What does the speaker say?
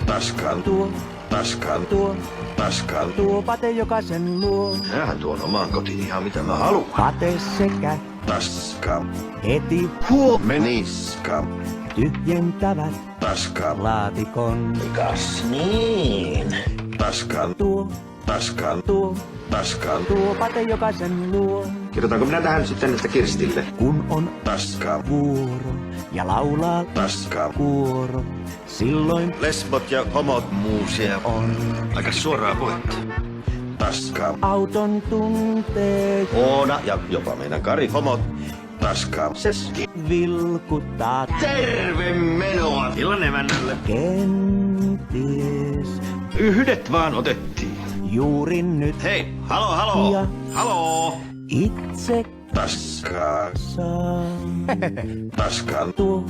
Pascal tuo pate jokaisen luo. Minähän tuon omaan kotiin ihan mitä mä haluan. Pate sekä Pascal. heti Huomeniska. tyhjentävät laatikon. Kas niin. Pascal tuo pate jokaisen luo. Kirjoitanko minä tähän sitten näistä Kirstille? Kun on vuoro ja laulaa kuoro, silloin Lesbot ja homot muusia. on Aika suoraa puhetta. auton tuntee Oona ja jopa meidän Kari homot. Seski. vilkuttaa Terve menoa. Illan emännälle. kenties Yhdet vaan otettiin. juuri nyt Hei, halo. Ja- Halo. itse Pascal. saa Pascal. tuo